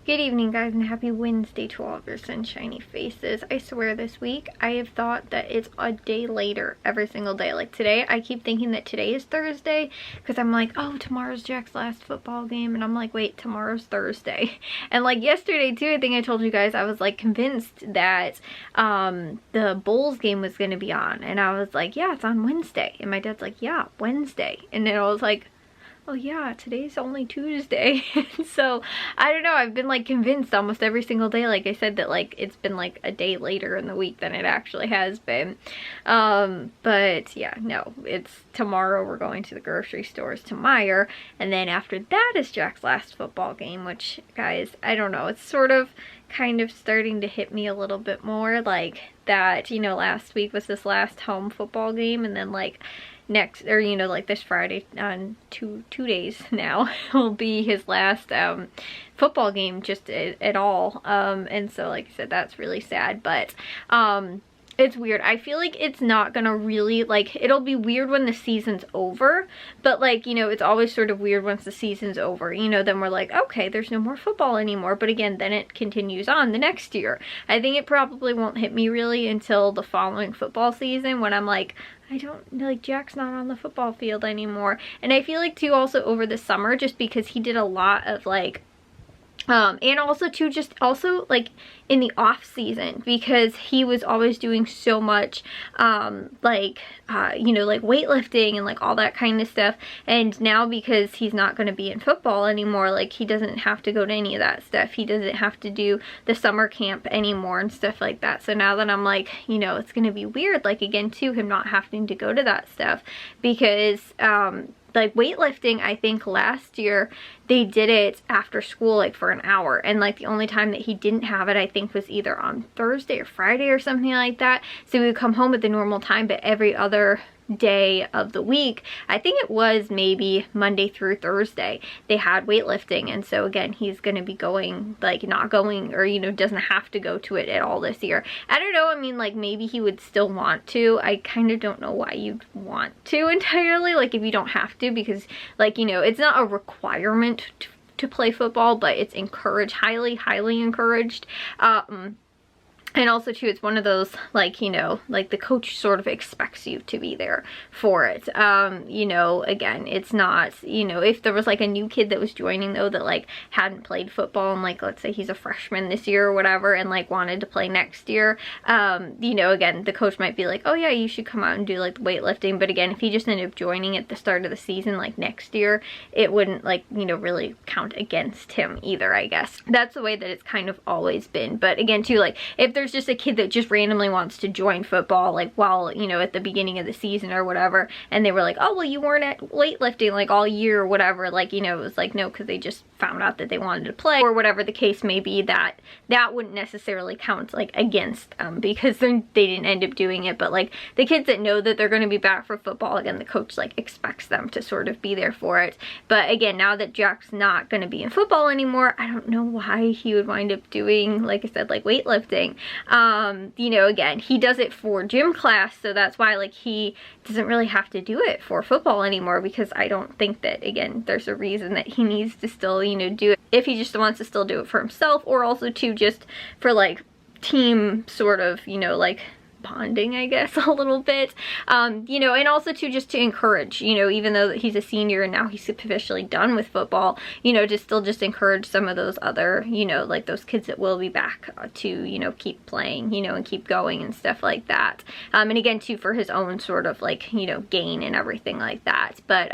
Good evening, guys, and happy Wednesday to all of your sunshiny faces. I swear this week I have thought that it's a day later every single day. Like today, I keep thinking that today is Thursday because I'm like, oh, tomorrow's Jack's last football game, and I'm like, wait, tomorrow's Thursday. And like yesterday too, I think I told you guys I was like convinced that the Bulls game was going to be on, and I was like, yeah, it's on Wednesday. And my dad's like, yeah, Wednesday. And then I was like, oh yeah, today's only Tuesday. So I don't know, I've been like convinced almost every single day, like I said, that like it's been like a day later in the week than it actually has been. But yeah, no, it's tomorrow. We're going to the grocery stores to Meyer, and then after that is Jack's last football game, which, guys, I don't know, it's sort of kind of starting to hit me a little bit more, like that, you know, last week was this last home football game, and then like next, or you know, like this Friday, on two days now, will be his last football game just at all. And so like I said, that's really sad, but it's weird. I feel like it's not gonna really, like, it'll be weird when the season's over, but like, you know, it's always sort of weird once the season's over, you know, then we're like, okay, there's no more football anymore, but again, then it continues on the next year. I think it probably won't hit me really until the following football season, when I'm like, I don't, like, Jack's not on the football field anymore. And I feel like too, also over the summer, just because he did a lot of like, and also too, just also like in the off season, because he was always doing so much you know, like weightlifting and like all that kind of stuff, and now because he's not going to be in football anymore, like he doesn't have to go to any of that stuff. He doesn't have to do the summer camp anymore and stuff like that. So now that I'm like, you know, it's going to be weird, like again too, him not having to go to that stuff, because like weightlifting, I think last year they did it after school, like for an hour, and like the only time that he didn't have it, I think, was either on Thursday or Friday or something like that. So we would come home at the normal time, but every other day of the week, I think it was maybe Monday through Thursday, they had weightlifting. And so again, he's going to be going, like not going, or you know, doesn't have to go to it at all this year. I don't know, I mean, like maybe he would still want to. I kind of don't know why you'd want to entirely, like if you don't have to, because like, you know, it's not a requirement to play football, but it's encouraged, highly encouraged. And also too, it's one of those, like, you know, like the coach sort of expects you to be there for it. You know, again, it's not, you know, if there was like a new kid that was joining though, that like hadn't played football, and like, let's say he's a freshman this year or whatever, and like wanted to play next year, you know, again, the coach might be like, oh yeah, you should come out and do like the weightlifting. But again, if he just ended up joining at the start of the season, like next year, it wouldn't, like, you know, really count against him either, I guess. That's the way that it's kind of always been. But again too, like if there's just a kid that just randomly wants to join football, like while, you know, at the beginning of the season or whatever, and they were like, oh well, you weren't at weightlifting like all year or whatever, like, you know, it was like, no, because they just found out that they wanted to play, or whatever the case may be, that wouldn't necessarily count like against them, because they didn't end up doing it. But like the kids that know that they're going to be back for football, again, the coach like expects them to sort of be there for it. But again, now that Jack's not going to be in football anymore, I don't know why he would wind up doing, like I said, like weightlifting. You know, again, he does it for gym class, so that's why like he doesn't really have to do it for football anymore, because I don't think that, again, there's a reason that he needs to still, you know, do it, if he just wants to still do it for himself, or also too just for like team sort of, you know, like bonding, I guess, a little bit, you know, and also to just to encourage, you know, even though he's a senior and now he's officially done with football, you know, to still just encourage some of those other, you know, like those kids that will be back to, you know, keep playing, you know, and keep going and stuff like that. And again too, for his own sort of like, you know, gain and everything like that. But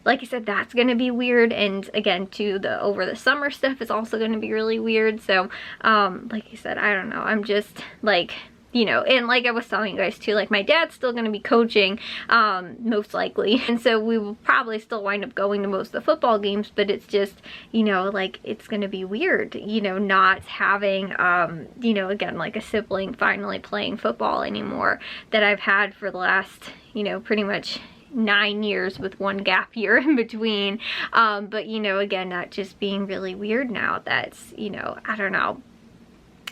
like I said, that's gonna be weird. And again too, the over the summer stuff is also gonna be really weird. So like I said, I don't know, I'm just like, you know, and like I was telling you guys too, like my dad's still going to be coaching, most likely, and so we will probably still wind up going to most of the football games. But it's just, you know, like it's going to be weird, you know, not having, you know, again, like a sibling finally playing football anymore, that I've had for the last, you know, pretty much 9 years with one gap year in between. But you know, again, that just being really weird now. That's, you know, I don't know.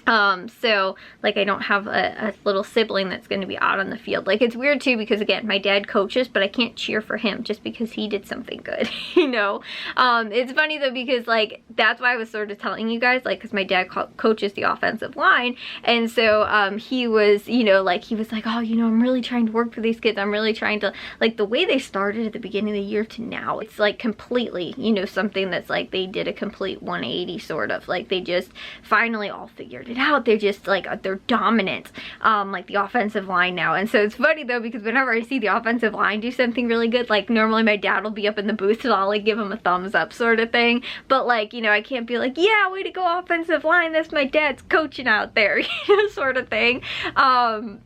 So like I don't have a little sibling that's going to be out on the field. Like it's weird too because again my dad coaches, but I can't cheer for him just because he did something good. You know, it's funny though because like that's why I was sort of telling you guys, like, because my dad coaches the offensive line, and so he was, you know, like he was like, oh, you know, I'm really trying to work for these kids, I'm really trying to, like, the way they started at the beginning of the year to now, it's like completely, you know, something that's like they did a complete 180 sort of, like they just finally all figured it out. They're just like, they're dominant, like the offensive line now. And so it's funny though because whenever I see the offensive line do something really good, like normally my dad will be up in the booth and I'll like give him a thumbs up sort of thing, but like, you know, I can't be like, yeah, way to go offensive line, that's my dad's coaching out there, you know, sort of thing,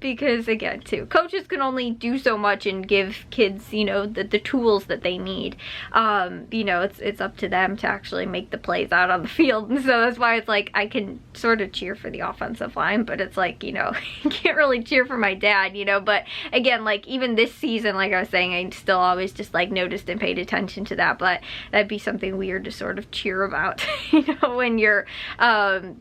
because again too, coaches can only do so much and give kids, you know, the tools that they need. You know, it's up to them to actually make the plays out on the field, and so that's why it's like I can sort of cheer for the offensive line, but it's like, you know, you can't really cheer for my dad, you know. But again, like even this season, like I was saying, I still always just like noticed and paid attention to that, but that'd be something weird to sort of cheer about, you know, when you're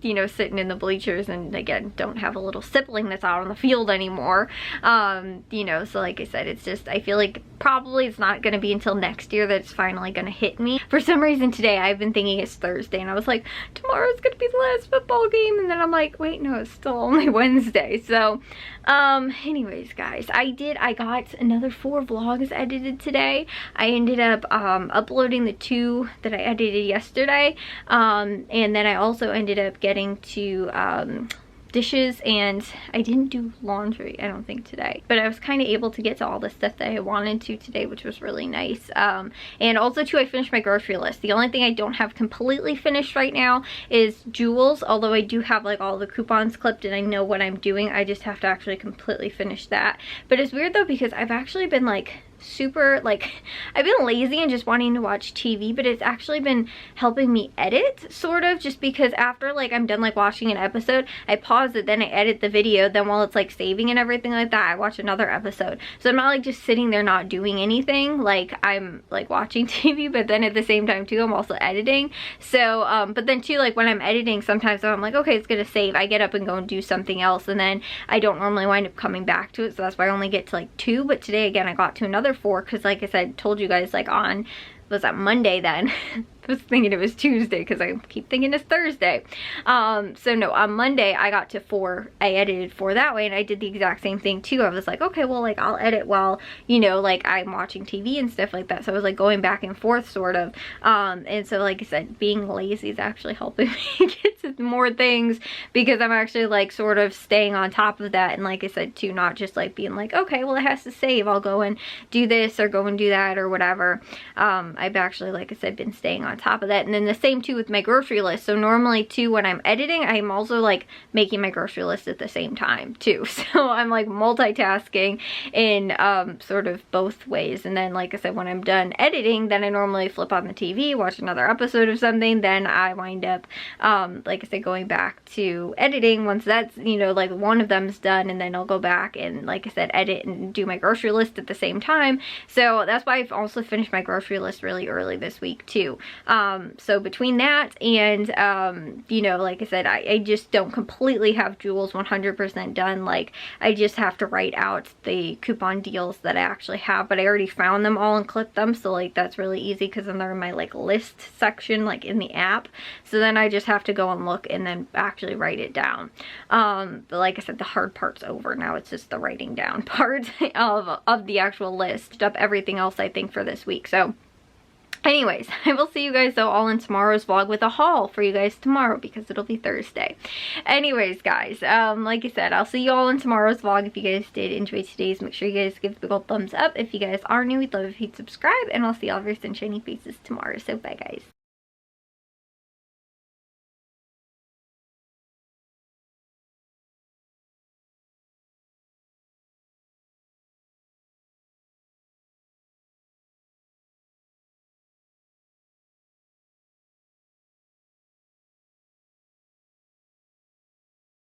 you know, sitting in the bleachers and again don't have a little sibling that's out on the field anymore. You know, so like I said, it's just, I feel like probably it's not going to be until next year that it's finally going to hit me. For some reason today I've been thinking it's Thursday and I was like, tomorrow's going to be the last football game, and then I'm like, wait, no, it's still only Wednesday. So anyways guys, I got another 4 vlogs edited today. I ended up uploading the 2 that I edited yesterday, and then I also ended up getting to dishes, and I didn't do laundry, I don't think, today, but I was kind of able to get to all the stuff that I wanted to today, which was really nice. And also too, I finished my grocery list. The only thing I don't have completely finished right now is Jewels, although I do have like all the coupons clipped and I know what I'm doing. I just have to actually completely finish that. But it's weird though because I've actually been like super, like, I've been lazy and just wanting to watch TV, but it's actually been helping me edit, sort of, just because after like I'm done like watching an episode, I pause it, then I edit the video, then while it's like saving and everything like that, I watch another episode. So I'm not like just sitting there not doing anything, like I'm like watching TV, but then at the same time too I'm also editing. So but then too, like when I'm editing, sometimes I'm like, okay, it's gonna save, I get up and go and do something else, and then I don't normally wind up coming back to it, so that's why I only get to like 2. But today again I got to another 4 because like I said, told you guys, like on, was that Monday then? I was thinking it was Tuesday because I keep thinking it's Thursday. So no, on Monday I got to 4. I edited 4 that way, and I did the exact same thing too. I was like, okay, well, like I'll edit while, you know, like I'm watching TV and stuff like that. So I was like going back and forth sort of. And so like I said, being lazy is actually helping me get to more things because I'm actually like sort of staying on top of that. And like I said too, not just like being like, okay, well it has to save, I'll go and do this or go and do that or whatever. I've actually, like I said, been staying on top of that. And then the same too with my grocery list. So normally too, when I'm editing, I'm also like making my grocery list at the same time too. So I'm like multitasking in sort of both ways. And then like I said, when I'm done editing, then I normally flip on the TV, watch another episode of something, then I wind up like I said, going back to editing once that's, you know, like one of them's done, and then I'll go back and like I said, edit and do my grocery list at the same time. So that's why I've also finished my grocery list really early this week too. So between that and you know, like I said, I just don't completely have Jewels 100% done. Like I just have to write out the coupon deals that I actually have, but I already found them all and clipped them, so like that's really easy because then they're in my like list section like in the app. So then I just have to go and look and then actually write it down. But like I said, the hard part's over now. It's just the writing down part of the actual list. Up everything else I think for this week. So anyways, I will see you guys though all in tomorrow's vlog with a haul for you guys tomorrow because it'll be Thursday. Anyways guys, like I said, I'll see you all in tomorrow's vlog. If you guys did enjoy today's, make sure you guys give the big old thumbs up. If you guys are new, we'd love if you'd subscribe, and I'll see all of your sunshiny faces tomorrow. So bye guys.